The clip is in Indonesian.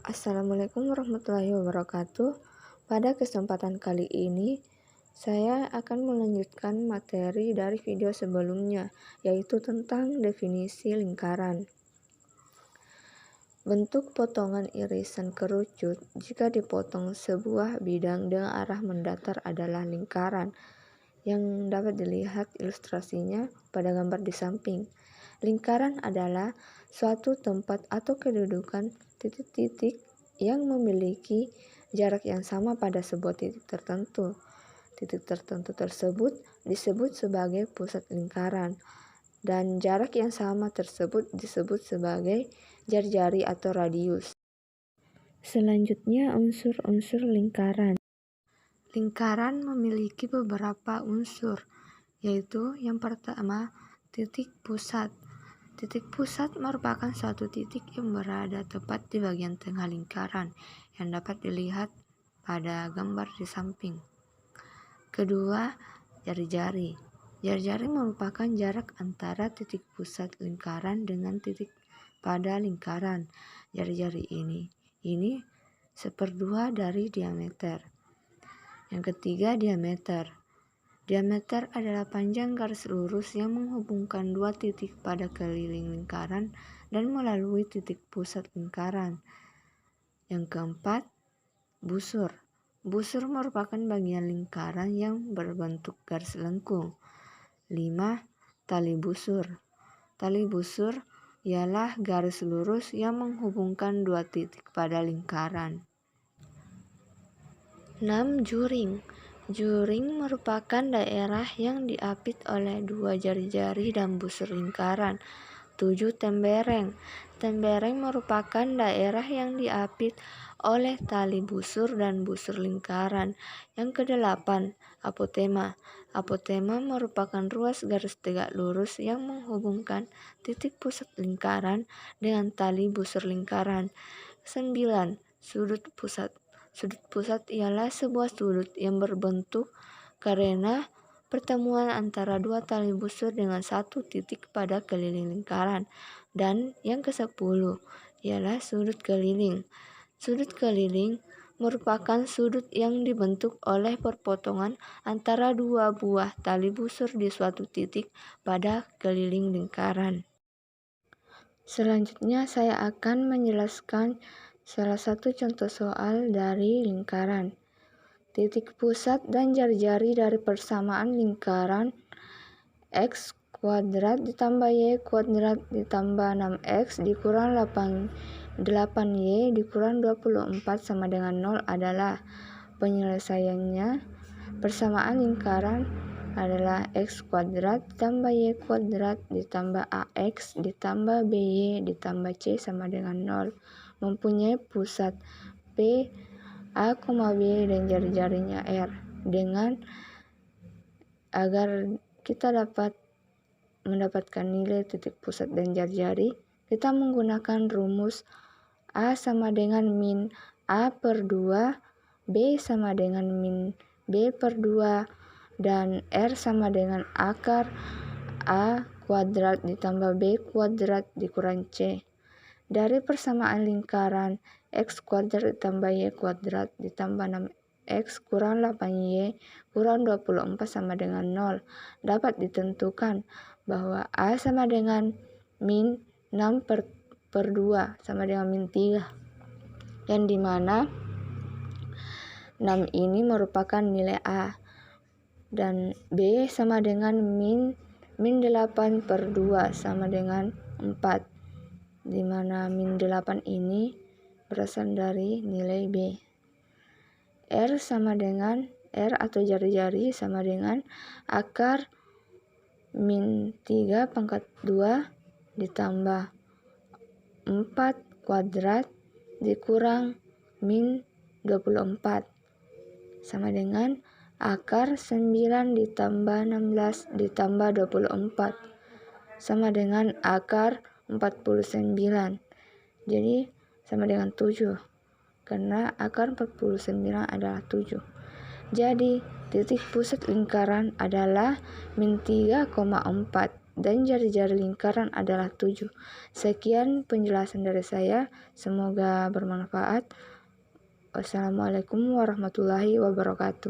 Assalamualaikum warahmatullahi wabarakatuh. Pada kesempatan kali ini, saya akan melanjutkan materi dari video sebelumnya, yaitu tentang definisi lingkaran. Bentuk potongan irisan kerucut jika dipotong sebuah bidang dengan arah mendatar adalah lingkaran, yang dapat dilihat ilustrasinya pada gambar di samping. Lingkaran adalah suatu tempat atau kedudukan titik-titik yang memiliki jarak yang sama pada sebuah titik tertentu. Titik tertentu tersebut disebut sebagai pusat lingkaran, dan jarak yang sama tersebut disebut sebagai jari-jari atau radius. Selanjutnya, unsur-unsur lingkaran. Lingkaran memiliki beberapa unsur, yaitu yang pertama, titik pusat. Titik pusat merupakan suatu titik yang berada tepat di bagian tengah lingkaran, yang dapat dilihat pada gambar di samping. Kedua, jari-jari. Jari-jari merupakan jarak antara titik pusat lingkaran dengan titik pada lingkaran. Jari-jari ini seperdua dari diameter. Yang ketiga, diameter. Diameter adalah panjang garis lurus yang menghubungkan dua titik pada keliling lingkaran dan melalui titik pusat lingkaran. Yang keempat, busur. Busur merupakan bagian lingkaran yang berbentuk garis lengkung. 5. Tali busur. Tali busur ialah garis lurus yang menghubungkan dua titik pada lingkaran. 6. Juring. Juring merupakan daerah yang diapit oleh dua jari-jari dan busur lingkaran. 7. Tembereng. Tembereng merupakan daerah yang diapit oleh tali busur dan busur lingkaran. Yang kedelapan, apotema. Apotema merupakan ruas garis tegak lurus yang menghubungkan titik pusat lingkaran dengan tali busur lingkaran. 9. Sudut pusat. Sudut pusat ialah sebuah sudut yang berbentuk karena pertemuan antara dua tali busur dengan satu titik pada keliling lingkaran. Dan yang ke-10 ialah sudut keliling. Sudut keliling merupakan sudut yang dibentuk oleh perpotongan antara dua buah tali busur di suatu titik pada keliling lingkaran. Selanjutnya saya akan menjelaskan salah satu contoh soal dari lingkaran. Titik pusat dan jari-jari dari persamaan lingkaran x kuadrat ditambah y kuadrat ditambah 6x dikurang 8y dikurang 24 sama dengan 0 adalah. Penyelesaiannya, persamaan lingkaran adalah x kuadrat ditambah y kuadrat ditambah ax ditambah by ditambah c sama dengan 0. Mempunyai pusat P, A, B dan jari-jarinya R. Dengan agar kita dapat mendapatkan nilai titik pusat dan jari-jari, kita menggunakan rumus A sama dengan min A per 2, B sama dengan min B per 2, dan R sama dengan akar A kuadrat ditambah B kuadrat dikurang C. Dari persamaan lingkaran x kuadrat ditambah y kuadrat ditambah 6x kurang 8y kurang 24 sama dengan 0 dapat ditentukan bahwa A sama dengan min 6 per 2 sama dengan min 3, yang dimana 6 ini merupakan nilai A, dan B sama dengan min 8 per 2 sama dengan 4, di mana min 8 ini berasal dari nilai B. R sama dengan R atau jari-jari sama dengan akar min 3 pangkat 2 ditambah 4 kuadrat dikurang min 24 sama dengan akar 9 ditambah 16 ditambah 24 sama dengan akar 49. Jadi sama dengan 7, karena akar 49 adalah 7. Jadi titik pusat lingkaran adalah min 3,4 dan jari-jari lingkaran adalah 7. Sekian penjelasan dari saya, semoga bermanfaat. Wassalamualaikum warahmatullahi wabarakatuh.